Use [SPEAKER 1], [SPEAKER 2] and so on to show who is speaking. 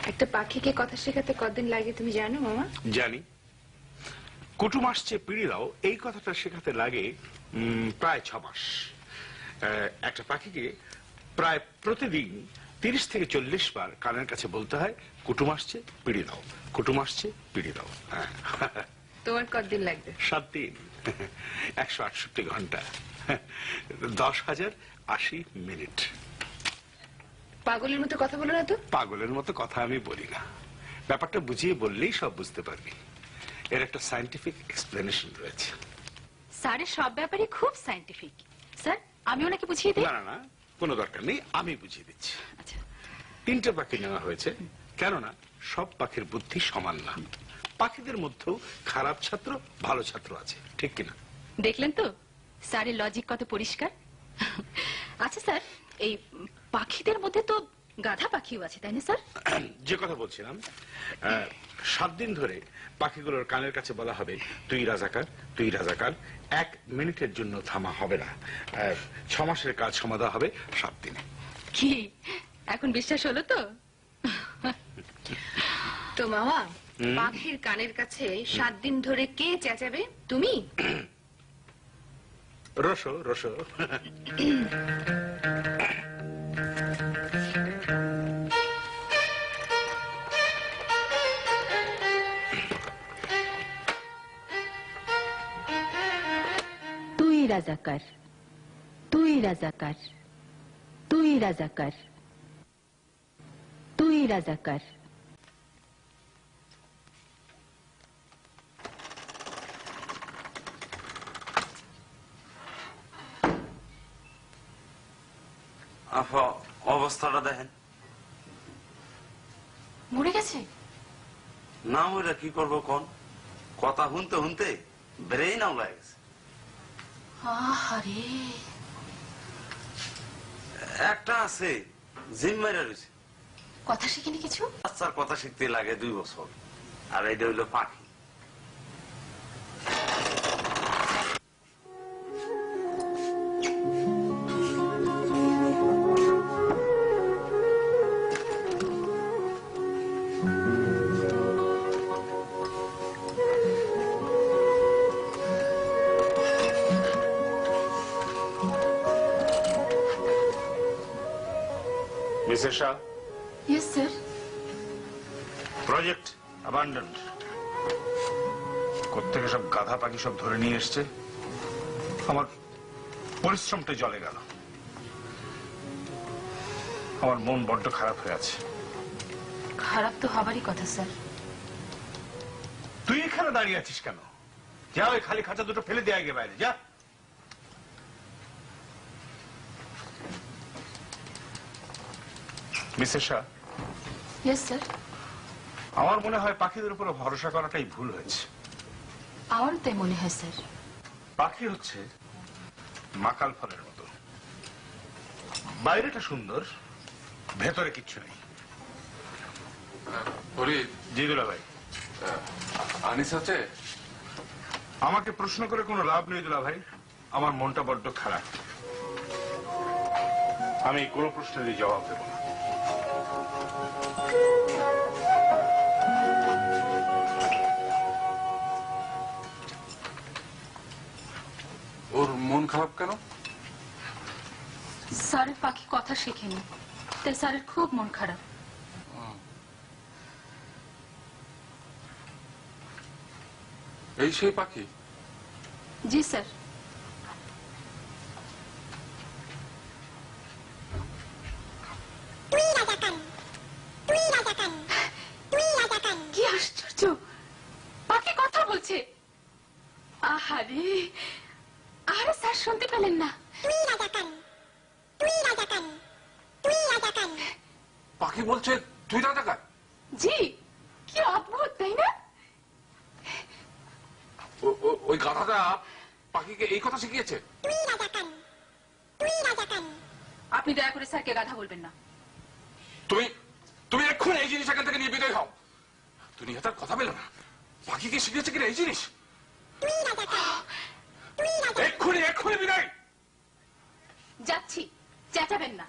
[SPEAKER 1] একটা পাখিকে কথা শেখাতে কতদিন লাগে তুমি জানো মামা?
[SPEAKER 2] জানি। কুটুম আসছে পিড়ি দাও এই কথাটা শেখাতে লাগে প্রায় 6 মাস। একটা পাখিকে প্রায় প্রতিদিন 30 থেকে 40 বার কানের কাছে বলতে হয় কুটুম আসছে পিড়ি দাও, কুটুম আসছে পিড়ি দাও।
[SPEAKER 1] তোমার কতদিন লাগবে?
[SPEAKER 2] 7 দিন, 168 ঘন্টা, 10,080 মিনিট।
[SPEAKER 1] পাগলের মতো কথা বলো না তো।
[SPEAKER 2] পাগলের মতো কথা আমি বলি না, ব্যাপারটা বুঝিয়ে বললেই সব বুঝতে পারবি। এর একটা সায়েন্টিফিক এক্সপ্লেনেশন রয়েছে।
[SPEAKER 3] স্যারের সব ব্যাপারে খুব সায়েন্টিফিক। স্যার আমি ওনাকে বুঝিয়ে দিই?
[SPEAKER 2] না না না, কোনো দরকার নেই, আমি বুঝিয়ে দিচ্ছি।
[SPEAKER 3] আচ্ছা।
[SPEAKER 2] 3টে পাখি নেওয়া হয়েছে, কেননা সব পাখির বুদ্ধি সমান না। পাখিদের মধ্যেও খারাপ ছাত্র ভালো ছাত্র আছে, ঠিক কিনা?
[SPEAKER 3] দেখলেন তো স্যারের লজিক কত পরিষ্কার। আচ্ছা স্যার, এই পাখিদের মধ্যে তো গাধা পাখিও আছে তাই না স্যার?
[SPEAKER 2] যে কথা বলছিলাম, 7 দিন ধরে পাখিগুলোর কানের কাছে বলা হবে তুই রাজাকার, তুই রাজাকার। 1 মিনিটের জন্য থামা হবে না। 6 মাসের কাজ সমাধা হবে 7 দিনে।
[SPEAKER 3] কি এখন বিশ্বাস হলো তো?
[SPEAKER 1] তো মামা, পাখির কানের কাছে 7 দিন ধরে কে চেঁচাবে? তুমি?
[SPEAKER 2] Rossouw Rossouw.
[SPEAKER 3] তুই রাজাকার, তুই রাজাকার, তুই রাজাকার, তুই রাজাকার।
[SPEAKER 4] আফা অবস্থাটা দেখেন।
[SPEAKER 3] মরে গেছে?
[SPEAKER 4] না ওইটা কি করবো কোন, কথা শুনতে শুনতে ব্রেইন আউলায় গেছে।
[SPEAKER 3] আহারে,
[SPEAKER 4] একটা আছে জিম মাইরা রয়েছে,
[SPEAKER 3] কথা শিখিনি কিছু।
[SPEAKER 4] বাচ্চার কথা শিখতে লাগে 2 বছর, আর এটা হইলো পাখি।
[SPEAKER 2] Mrs Shah,
[SPEAKER 3] yes sir.
[SPEAKER 2] Project abandoned. কোত্থেকে সব গাধা পাখি সব ধরে নিয়ে এসছে, আমার পরিশ্রমটা জলে গেল। আমার মন বড্ড খারাপ হয়ে আছে।
[SPEAKER 3] খারাপ তো হবারই কথা স্যার।
[SPEAKER 2] তুই এখানে দাঁড়িয়ে আছিস কেন? যা ওই খালি খাঁচা দুটো ফেলে দেয়া গে বাইরে যা। Mrs Shah,
[SPEAKER 3] yes sir.
[SPEAKER 2] আমার মনে হয় পাখিদের উপর ভরসা করাটাই ভুল হয়েছে।
[SPEAKER 3] আমারও তাই মনে হয় স্যার।
[SPEAKER 2] পাখি হচ্ছে মাকাল ফলের মতো, বাইরেটা সুন্দর, ভেতরে কিচ্ছু নেই। জি দুলা ভাই।
[SPEAKER 5] আনিস আছে?
[SPEAKER 2] আমাকে প্রশ্ন করে কোনো লাভ নেই দুলা ভাই, আমার মনটা বড্ড খারাপ। আমি কোনো প্রশ্নেরই জবাব দেব না।
[SPEAKER 5] ওর মন খারাপ কেন?
[SPEAKER 3] স্যারের পাখি কথা শেখেনি, তাই স্যারের খুব মন খারাপ।
[SPEAKER 5] এই সেই পাখি?
[SPEAKER 3] জি স্যার। কি আশ্চর্য, পাখি কথা বলছে। আহারে, আরে স্যার শুনতে পেলেন না?
[SPEAKER 5] পাখি বলছে তুই রাজাকার?
[SPEAKER 3] জি, কি অদ্ভুত তাই না?
[SPEAKER 5] ওই গাধাটা পাখিকে এই কথা শিখিয়েছে?
[SPEAKER 3] আপনি দয়া করে স্যারকে গাধা বলবেন না।
[SPEAKER 5] তুমি তুমি এক্ষুনি এই জিনিস এখান থেকে নিয়ে বিদায় হও। দুনিয়া তার কথা বলে না, পাখিকে শিখিয়েছে কিনা এই জিনিস? এক্ষুনি এক্ষুনি বিদায়।
[SPEAKER 3] যাচ্ছি, চেঁচাবেন না।